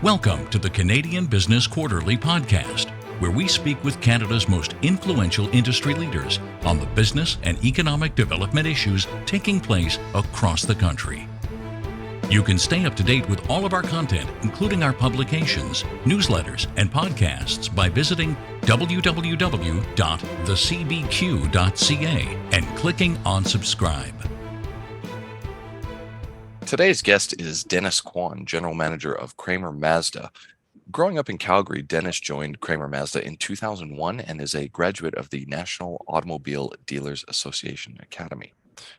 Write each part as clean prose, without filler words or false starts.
Welcome to the Canadian Business Quarterly podcast, where we speak with Canada's most influential industry leaders on the business and economic development issues taking place across the country. You can stay up to date with all of our content, including our publications, newsletters, and podcasts by visiting www.thecbq.ca and clicking on subscribe. Today's guest is Dennis Kwan, General Manager of Kramer Mazda. Growing up in Calgary, Dennis joined Kramer Mazda in 2001 and is a graduate of the National Automobile Dealers Association Academy.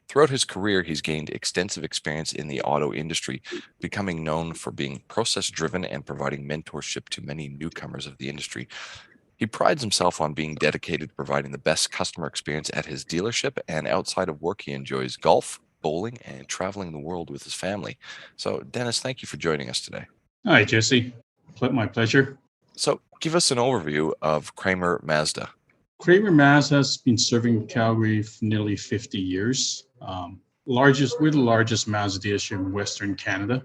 Throughout his career, he's gained extensive experience in the auto industry, becoming known for being process-driven and providing mentorship to many newcomers of the industry. He prides himself on being dedicated to providing the best customer experience at his dealership, and outside of work, he enjoys golf, bowling, and traveling the world with his family. So, Dennis, thank you for joining us today. Hi, Jesse. My pleasure. So, give us an overview of Kramer Mazda. Kramer Mazda has been serving Calgary for nearly 50 years. We're the largest Mazda dealership in Western Canada.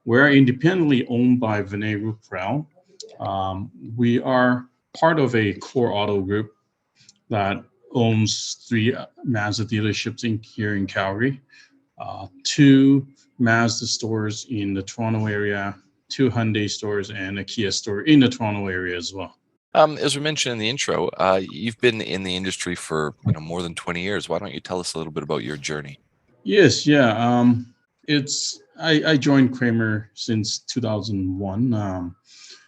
We're independently owned by Vinay Ruprel. We are part of a core auto group that owns 3 Mazda dealerships here in Calgary, 2 Mazda stores in the Toronto area, 2 Hyundai stores, and a Kia store in the Toronto area as well. As we mentioned in the intro, you've been in the industry for more than 20 years. Why don't you tell us a little bit about your journey? Yes, yeah. I joined Kramer since 2001.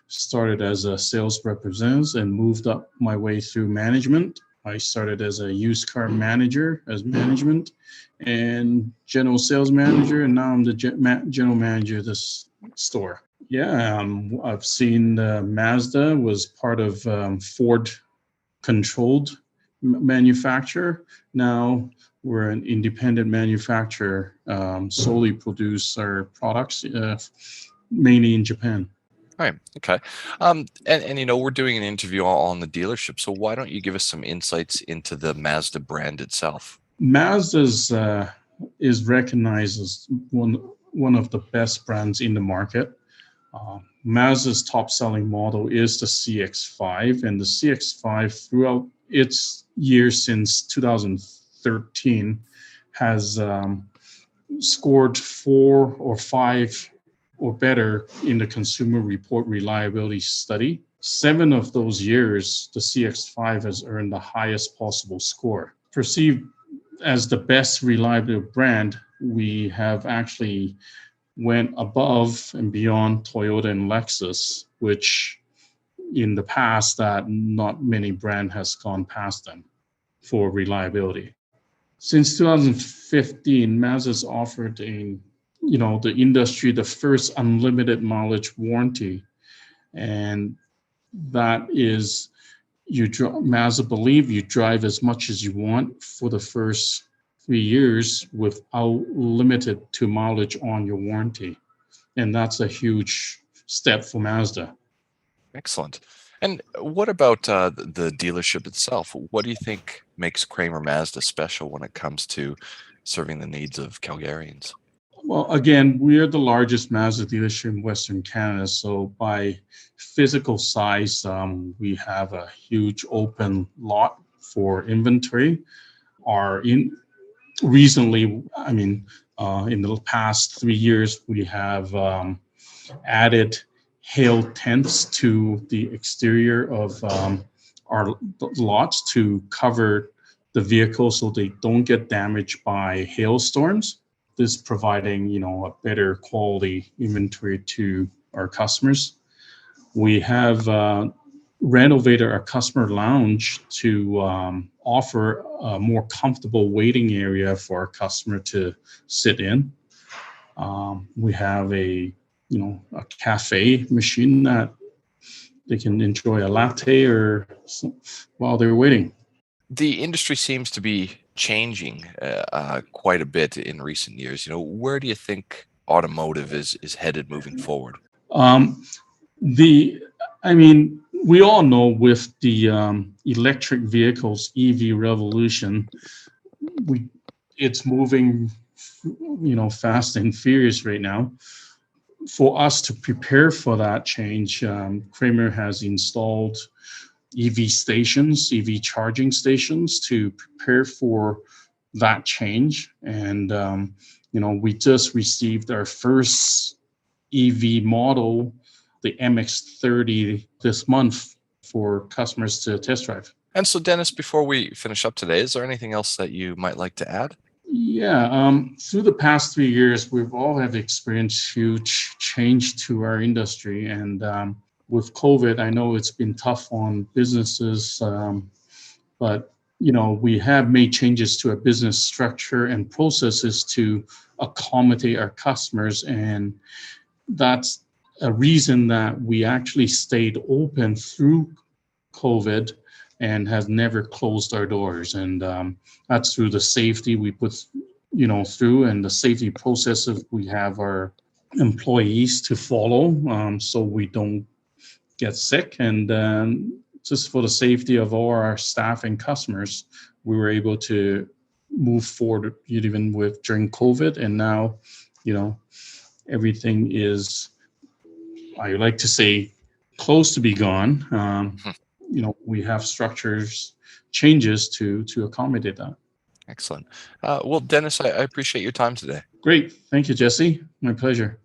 Started as a sales representative and moved up my way through management. I started as a used car manager, as management, and general sales manager, and now I'm the general manager of this store. Yeah, I've seen Mazda was part of Ford-controlled manufacturer. Now we're an independent manufacturer, solely produce our products, mainly in Japan. All right. Okay. And we're doing an interview on the dealership. So why don't you give us some insights into the Mazda brand itself? Mazda is recognized as one of the best brands in the market. Mazda's top-selling model is the CX-5, and the CX-5 throughout its years since 2013 has scored 4 or 5 or better in the Consumer Report reliability study. 7 of those years, the CX-5 has earned the highest possible score. Perceived as the best reliable brand, we have actually went above and beyond Toyota and Lexus, which in the past that not many brand has gone past them for reliability. Since 2015, Mazda's offered the industry the first unlimited mileage warranty, and that is Mazda believe you drive as much as you want for the first 3 years without limited to mileage on your warranty, and that's a huge step for Mazda. Excellent. And what about the dealership itself? What do you think makes Kramer Mazda special when it comes to serving the needs of Calgarians? Well, again, we are the largest Mazda dealership in Western Canada. So by physical size, we have a huge open lot for inventory. In the past 3 years, we have added hail tents to the exterior of our lots to cover the vehicles so they don't get damaged by hailstorms. This providing, a better quality inventory to our customers. We have renovated our customer lounge to offer a more comfortable waiting area for our customer to sit in. We have a cafe machine that they can enjoy a latte or while they're waiting. The industry seems to be changing quite a bit in recent years. Where do you think automotive is headed moving forward? We all know with the electric vehicles, EV revolution, it's moving, fast and furious right now. for us to prepare for that change, Kramer has installed EV stations, EV charging stations to prepare for that change. And, we just received our first EV model, the MX-30, this month for customers to test drive. And so, Dennis, before we finish up today, is there anything else that you might like to add? Yeah, through the past 3 years, we've all have experienced huge change to our industry. And with COVID, I know it's been tough on businesses, but we have made changes to our business structure and processes to accommodate our customers. And that's a reason that we actually stayed open through COVID and has never closed our doors. And that's through the safety we put, through, and the safety processes we have our employees to follow, so we don't get sick. And just for the safety of all our staff and customers, we were able to move forward even during COVID. And now, everything is, I like to say, close to be gone. We have structures changes to accommodate that. Excellent. Well, Dennis, I appreciate your time today. Great. Thank you, Jesse. My pleasure.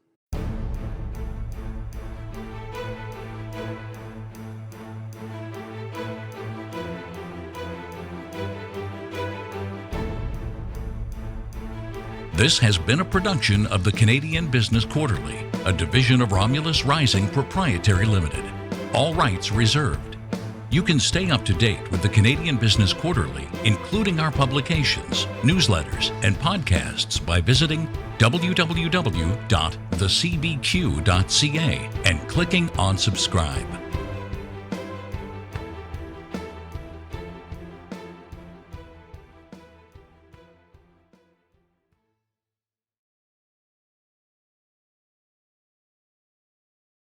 This has been a production of the Canadian Business Quarterly, a division of Romulus Rising Proprietary Limited. All rights reserved. You can stay up to date with the Canadian Business Quarterly, including our publications, newsletters, and podcasts by visiting www.thecbq.ca and clicking on subscribe.